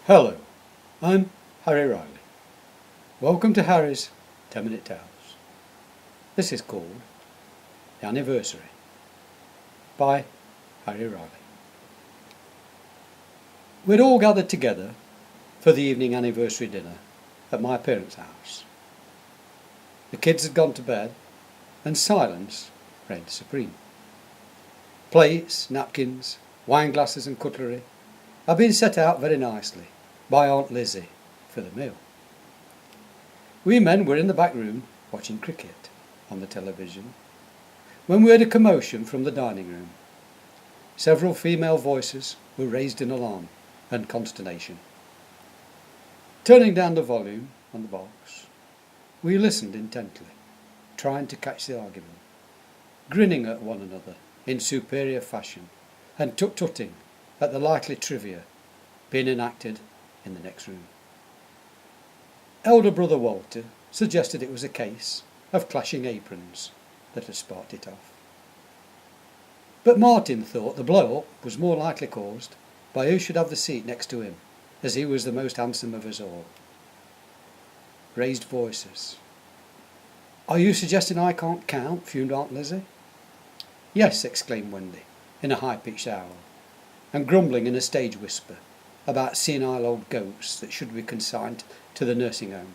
Hello, I'm Harry Riley. Welcome to Harry's 10-Minute Tales. This is called The Anniversary by Harry Riley. We'd all gathered together for the evening anniversary dinner at my parents' house. The kids had gone to bed and silence reigned supreme. Plates, napkins, wine glasses and cutlery had been set out very nicely by Aunt Lizzie for the meal. We men were in the back room watching cricket on the television when we heard a commotion from the dining room. Several female voices were raised in alarm and consternation. Turning down the volume on the box, we listened intently, trying to catch the argument, grinning at one another in superior fashion and tut-tutting at the likely trivia being enacted in the next room. Elder brother Walter suggested it was a case of clashing aprons that had sparked it off. But Martin thought the blow-up was more likely caused by who should have the seat next to him, as he was the most handsome of us all. Raised voices. "Are you suggesting I can't count?" fumed Aunt Lizzie. "Yes," exclaimed Wendy, in a high-pitched howl, and grumbling in a stage whisper about senile old goats that should be consigned to the nursing home.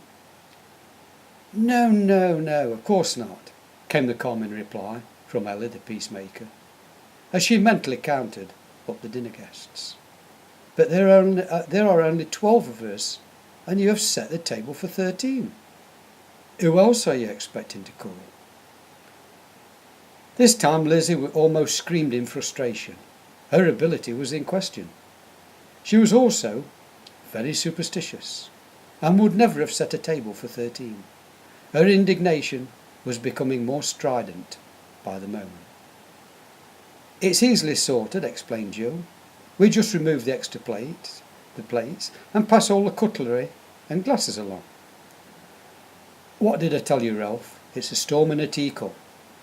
No, of course not," came the calming reply from Ellie the peacemaker, as she mentally counted up the dinner guests. "But there are only 12 of us, and you have set the table for 13. Who else are you expecting to call?" This time Lizzie almost screamed in frustration. Her ability was in question. She was also very superstitious and would never have set a table for 13. Her indignation was becoming more strident by the moment. "It's easily sorted," explained Joe. "We just remove the extra plates, and pass all the cutlery and glasses along." "What did I tell you, Ralph? It's a storm in a teacup,"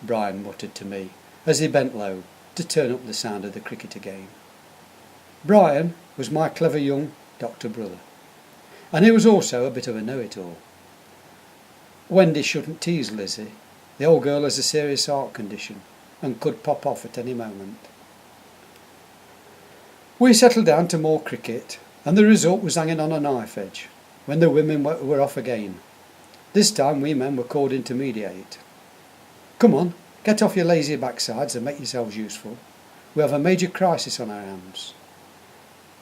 Brian muttered to me as he bent low to turn up the sound of the cricket again. Brian was my clever young doctor brother, and he was also a bit of a know-it-all. Wendy shouldn't tease Lizzie. The old girl has a serious heart condition and could pop off at any moment. We settled down to more cricket, and the result was hanging on a knife edge when the women were off again. This time we men were called in to mediate. "Come on, get off your lazy backsides and make yourselves useful. We have a major crisis on our hands."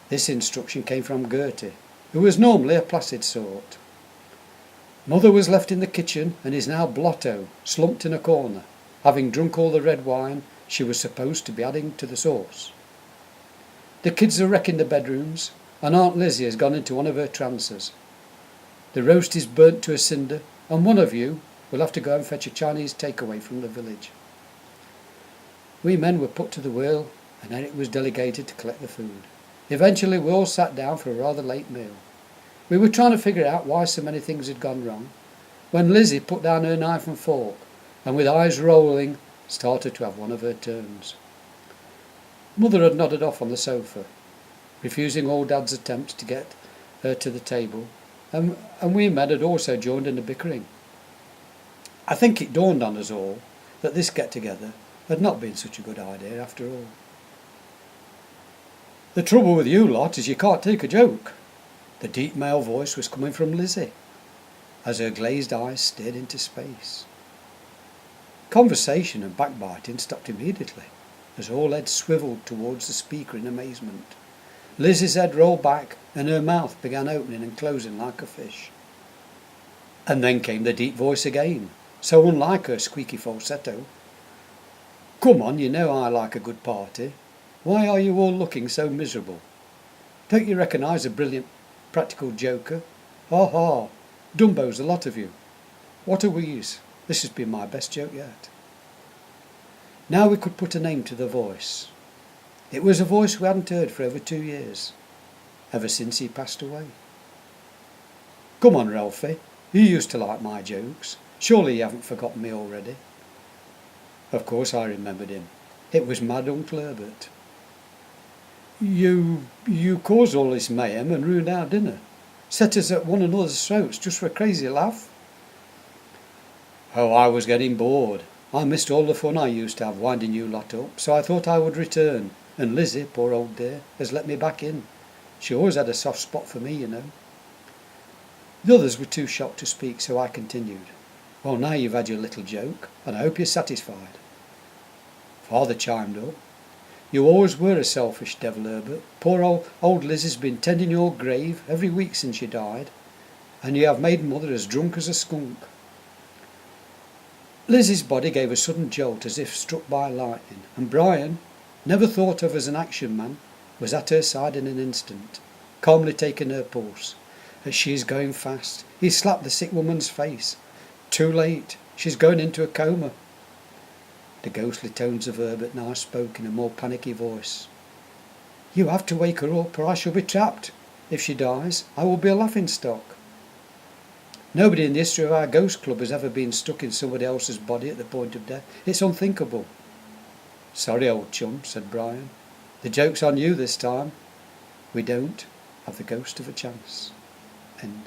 This instruction came from Gertie, who was normally a placid sort. Mother was left in the kitchen and is now blotto, slumped in a corner, having drunk all the red wine she was supposed to be adding to the sauce. The kids are wrecking the bedrooms, and Aunt Lizzie has gone into one of her trances. The roast is burnt to a cinder, and one of you will have to go and fetch a Chinese takeaway from the village. We men were put to the wheel, and Eric was delegated to collect the food. Eventually we all sat down for a rather late meal. We were trying to figure out why so many things had gone wrong, when Lizzie put down her knife and fork, and with eyes rolling started to have one of her turns. Mother had nodded off on the sofa, refusing all Dad's attempts to get her to the table, and we men had also joined in the bickering. I think it dawned on us all that this get-together had not been such a good idea after all. "The trouble with you lot is you can't take a joke." The deep male voice was coming from Lizzie, as her glazed eyes stared into space. Conversation and backbiting stopped immediately, as all heads swivelled towards the speaker in amazement. Lizzie's head rolled back, and her mouth began opening and closing like a fish. And then came the deep voice again, so unlike her squeaky falsetto. "Come on, you know I like a good party. Why are you all looking so miserable? Don't you recognise a brilliant practical joker? Ha ha, Dumbos, the lot of you. What a wheeze. This has been my best joke yet." Now we could put a name to the voice. It was a voice we hadn't heard for over 2 years, ever since he passed away. "Come on, Ralphie, you used to like my jokes. Surely you haven't forgotten me already." Of course I remembered him. It was Mad Uncle Herbert. You caused all this mayhem and ruined our dinner. Set us at one another's throats just for a crazy laugh. Oh, I was getting bored. I missed all the fun I used to have winding you lot up, so I thought I would return, and Lizzie, poor old dear, has let me back in. She always had a soft spot for me, you know. The others were too shocked to speak, so I continued. Well, now you've had your little joke, and I hope you're satisfied. Father chimed up. You always were a selfish devil, Herbert. Poor old Liz has been tending your grave every week since you died, and you have made mother as drunk as a skunk. Lizzie's body gave a sudden jolt as if struck by lightning, and Brian, never thought of as an action man, was at her side in an instant, calmly taking her pulse. As she is going fast, he slapped the sick woman's face. Too late, she's going into a coma. The ghostly tones of Herbert now spoke in a more panicky voice. You have to wake her up, or I shall be trapped. If she dies, I will be a laughingstock. Nobody in the history of our ghost club has ever been stuck in somebody else's body at the point of death. It's unthinkable. Sorry, old chum, said Brian. The joke's on you this time. We don't have the ghost of a chance. End.